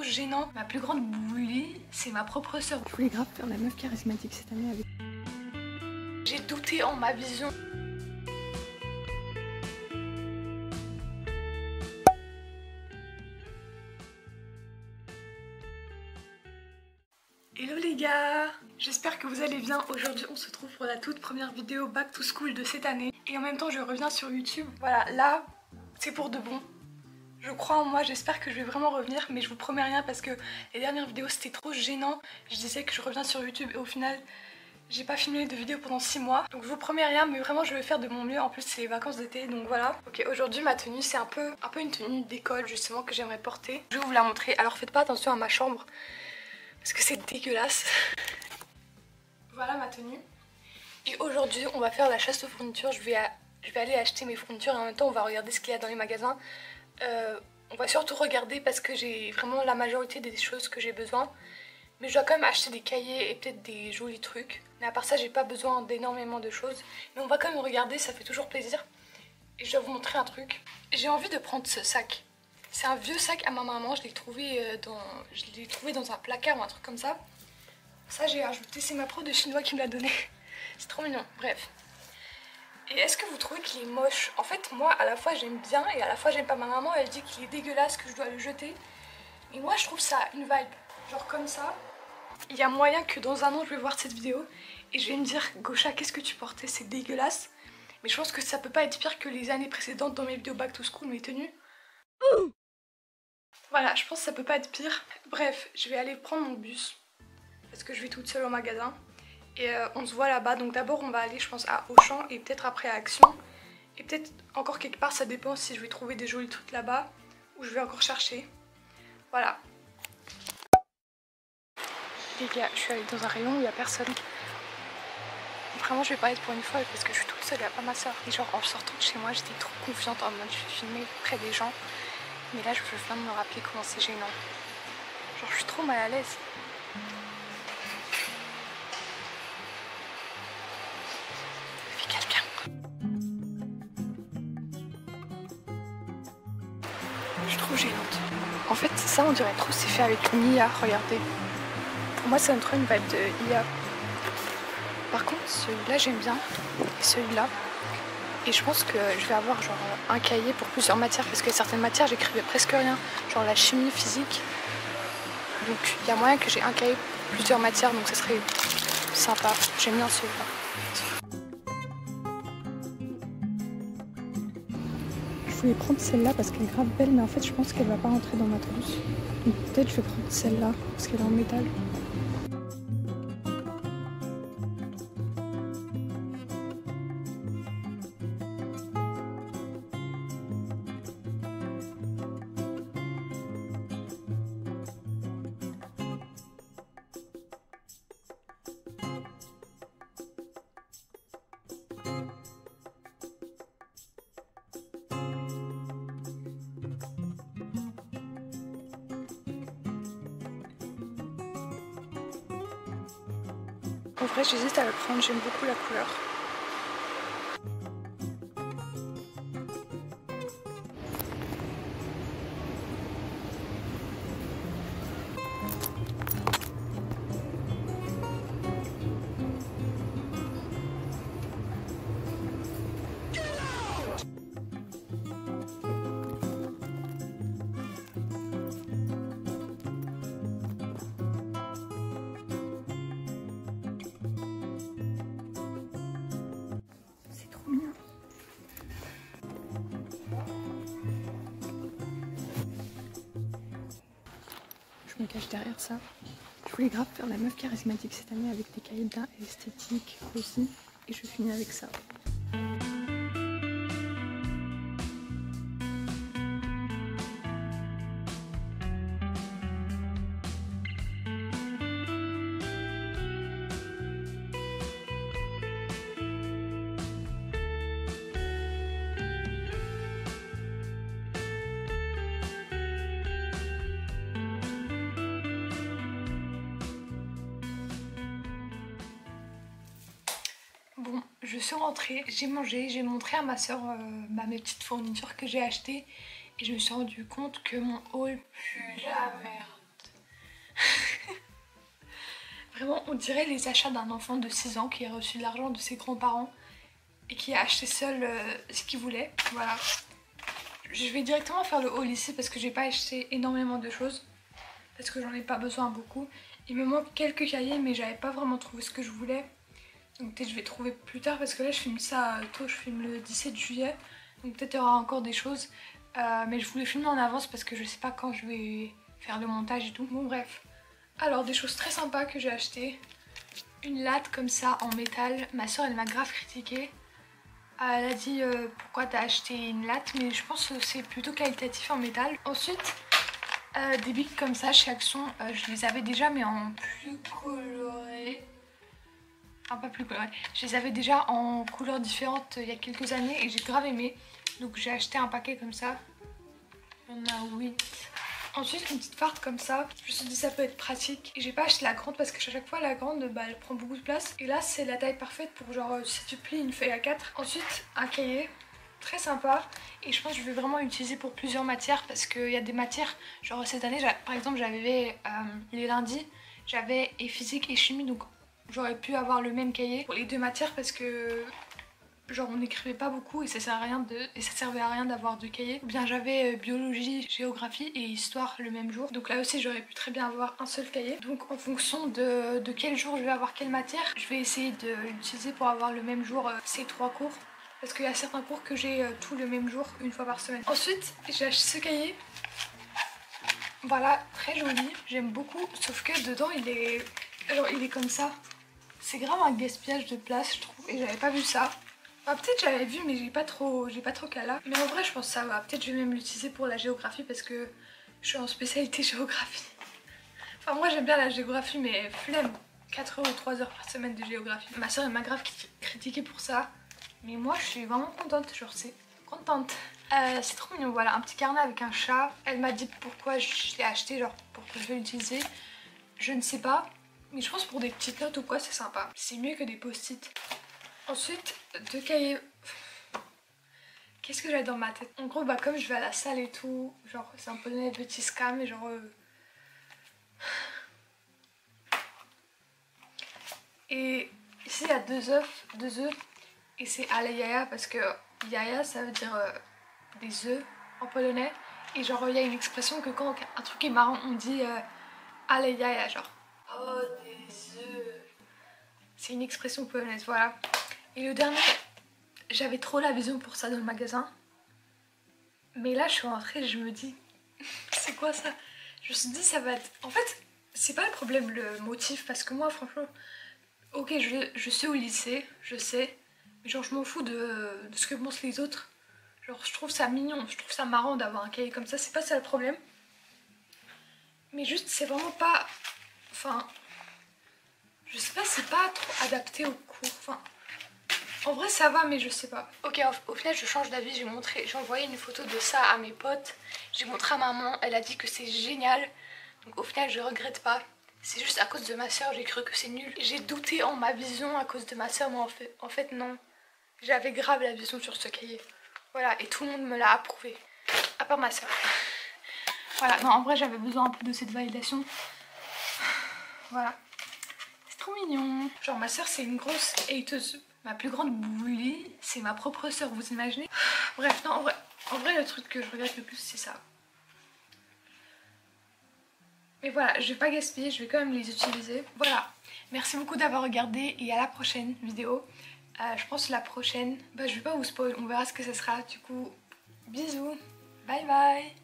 gênant. Ma plus grande bully, c'est ma propre sœur. Je voulais grave faire la meuf charismatique cette année avec... J'ai douté en ma vision. Hello les gars, j'espère que vous allez bien. Aujourd'hui on se retrouve pour la toute première vidéo back to school de cette année. Et en même temps je reviens sur YouTube. Voilà, là c'est pour de bon. Je crois en moi, j'espère que je vais vraiment revenir. Mais je vous promets rien parce que les dernières vidéos c'était trop gênant. Je disais que je reviens sur YouTube et au final j'ai pas filmé de vidéo pendant 6 mois. Donc je vous promets rien, mais vraiment je vais faire de mon mieux. En plus c'est les vacances d'été, donc voilà. Ok, aujourd'hui ma tenue c'est un peu une tenue d'école justement que j'aimerais porter. Je vais vous la montrer. Alors faites pas attention à ma chambre parce que c'est dégueulasse. Voilà ma tenue. Et aujourd'hui on va faire la chasse aux fournitures. Je vais aller acheter mes fournitures et en même temps on va regarder ce qu'il y a dans les magasins. On va surtout regarder parce que j'ai vraiment la majorité des choses que j'ai besoin. Mais je dois quand même acheter des cahiers et peut-être des jolis trucs. Mais à part ça j'ai pas besoin d'énormément de choses. Mais on va quand même regarder, ça fait toujours plaisir. Et je dois vous montrer un truc. J'ai envie de prendre ce sac. C'est un vieux sac à ma maman, je l'ai trouvé dans un placard ou un truc comme ça. Ça j'ai ajouté, c'est ma prof de chinois qui me l'a donné. C'est trop mignon, bref. Et est-ce que vous trouvez qu'il est moche? En fait moi à la fois j'aime bien et à la fois j'aime pas. Ma maman elle dit qu'il est dégueulasse, que je dois le jeter. Et moi je trouve ça une vibe, genre comme ça. Il y a moyen que dans un an je vais voir cette vidéo et je vais me dire Gosha qu'est-ce que tu portais, c'est dégueulasse. Mais je pense que ça peut pas être pire que les années précédentes dans mes vidéos back to school, mes tenues. Voilà, je pense que ça peut pas être pire. Bref, je vais aller prendre mon bus parce que je vais toute seule au magasin. Et on se voit là-bas, donc d'abord on va aller je pense à Auchan et peut-être après à Action. Et peut-être encore quelque part, ça dépend si je vais trouver des jolis trucs là-bas ou je vais encore chercher. Voilà. Les gars, je suis allée dans un rayon où il n'y a personne. Vraiment je vais pas être pour une fois parce que je suis toute seule, il n'y a pas ma soeur. Et genre en sortant de chez moi j'étais trop confiante en mode je vais filmer près des gens. Mais là je viens de me rappeler comment c'est gênant. Genre je suis trop mal à l'aise. Je suis trop gênante. En fait ça on dirait trop c'est fait avec une IA, regardez. Pour moi ça donne trop une vibe de IA. Par contre celui-là j'aime bien et celui-là. Et je pense que je vais avoir genre un cahier pour plusieurs matières parce que certaines matières j'écrivais presque rien. Genre la chimie, physique. Donc il y a moyen que j'ai un cahier pour plusieurs matières donc ça serait sympa. J'aime bien celui-là. Je voulais prendre celle-là parce qu'elle est grave belle, mais en fait je pense qu'elle va pas rentrer dans ma trousse. Donc peut-être je vais prendre celle-là parce qu'elle est en métal. En vrai j'hésite à le prendre, j'aime beaucoup la couleur. Je me cache derrière ça. Je voulais grave faire la meuf charismatique cette année avec des cahiers bien esthétiques aussi. Et je finis avec ça. Bon, je suis rentrée, j'ai mangé, j'ai montré à ma soeur mes petites fournitures que j'ai achetées et je me suis rendu compte que mon haul pue la merde. Vraiment, on dirait les achats d'un enfant de 6 ans qui a reçu de l'argent de ses grands-parents et qui a acheté seul ce qu'il voulait. Voilà. Je vais directement faire le haul ici parce que j'ai pas acheté énormément de choses. Parce que j'en ai pas besoin beaucoup. Il me manque quelques cahiers mais j'avais pas vraiment trouvé ce que je voulais. Donc peut-être je vais trouver plus tard parce que là je filme ça tôt, je filme le 17 juillet. Donc peut-être il y aura encore des choses. Mais je voulais filmer en avance parce que je sais pas quand je vais faire le montage et tout. Bon bref. Alors des choses très sympas que j'ai achetées. Une latte comme ça en métal. Ma soeur elle m'a grave critiqué. Elle a dit pourquoi t'as acheté une latte, mais je pense que c'est plutôt qualitatif en métal. Ensuite des bics comme ça chez Action, je les avais déjà mais en plus coloré. Enfin pas plus coloré, je les avais déjà en couleurs différentes il y a quelques années et j'ai grave aimé. Donc j'ai acheté un paquet comme ça. Il y en a 8. Ensuite une petite farde comme ça, je me suis dit ça peut être pratique. Et j'ai pas acheté la grande parce qu'à chaque fois la grande bah, elle prend beaucoup de place. Et là c'est la taille parfaite pour genre si tu plies une feuille A4. Ensuite un cahier très sympa et je pense que je vais vraiment l'utiliser pour plusieurs matières parce qu'il y a des matières, genre cette année par exemple j'avais les lundis, j'avais et physique et chimie donc j'aurais pu avoir le même cahier pour les deux matières parce que genre on n'écrivait pas beaucoup et ça servait à rien d'avoir deux cahiers. Ou bien j'avais biologie, géographie et histoire le même jour. Donc là aussi j'aurais pu très bien avoir un seul cahier. Donc en fonction de quel jour je vais avoir quelle matière, je vais essayer de l'utiliser pour avoir le même jour ces 3 cours. Parce qu'il y a certains cours que j'ai tout le même jour, une fois par semaine. Ensuite j'ai acheté ce cahier. Voilà, très joli, j'aime beaucoup. Sauf que dedans il est comme ça. C'est grave un gaspillage de place je trouve et j'avais pas vu ça. Enfin, peut-être j'avais vu mais j'ai pas trop cala. Mais en vrai je pense que ça va. Peut-être je vais même l'utiliser pour la géographie parce que je suis en spécialité géographie. Enfin moi j'aime bien la géographie mais flemme. 4 heures ou 3 heures par semaine de géographie. Ma soeur elle m'a grave critiqué pour ça. Mais moi je suis vraiment contente, genre c'est contente. C'est trop mignon, voilà un petit carnet avec un chat. Elle m'a dit pourquoi je l'ai acheté, genre pourquoi je vais l'utiliser. Je ne sais pas. Mais je pense pour des petites notes ou quoi c'est sympa. C'est mieux que des post-it. Ensuite, 2 cahiers. Qu'est-ce que j'ai dans ma tête? En gros, bah comme je vais à la salle et tout, genre c'est un peu des petits scams et genre... Et ici il y a 2 œufs. Et c'est ale jaja parce que jaja ça veut dire des œufs en polonais. Et genre il y a une expression que quand un truc est marrant on dit ale jaja genre. Oh des œufs. C'est une expression polonaise, voilà. Et le dernier, j'avais trop la vision pour ça dans le magasin. Mais là je suis rentrée et je me dis, c'est quoi ça? Je me suis dit ça va être... En fait, c'est pas le problème le motif parce que moi franchement, ok je sais au lycée, je sais. Mais genre je m'en fous de ce que pensent les autres. Genre je trouve ça mignon, je trouve ça marrant d'avoir un cahier comme ça, c'est pas ça le problème. Mais juste c'est vraiment pas... Enfin... Je sais pas, c'est pas trop adapté au cours. Enfin... En vrai ça va mais je sais pas. Ok au final je change d'avis, j'ai envoyé une photo de ça à mes potes. J'ai montré à maman, elle a dit que c'est génial. Donc au final je regrette pas. C'est juste à cause de ma soeur, j'ai cru que c'est nul. J'ai douté en ma vision à cause de ma soeur, mais en fait non. J'avais grave la vision sur ce cahier. Voilà, et tout le monde me l'a approuvé. À part ma soeur. Voilà, non en vrai j'avais besoin un peu de cette validation. Voilà. C'est trop mignon. Genre ma soeur c'est une grosse hateuse. Ma plus grande bully, c'est ma propre soeur, vous imaginez? Bref, non en vrai le truc que je regrette le plus c'est ça. Mais voilà, je vais pas gaspiller, je vais quand même les utiliser. Voilà, merci beaucoup d'avoir regardé et à la prochaine vidéo. Je pense que la prochaine, bah je vais pas vous spoil, on verra ce que ce sera. Du coup, bisous, bye bye.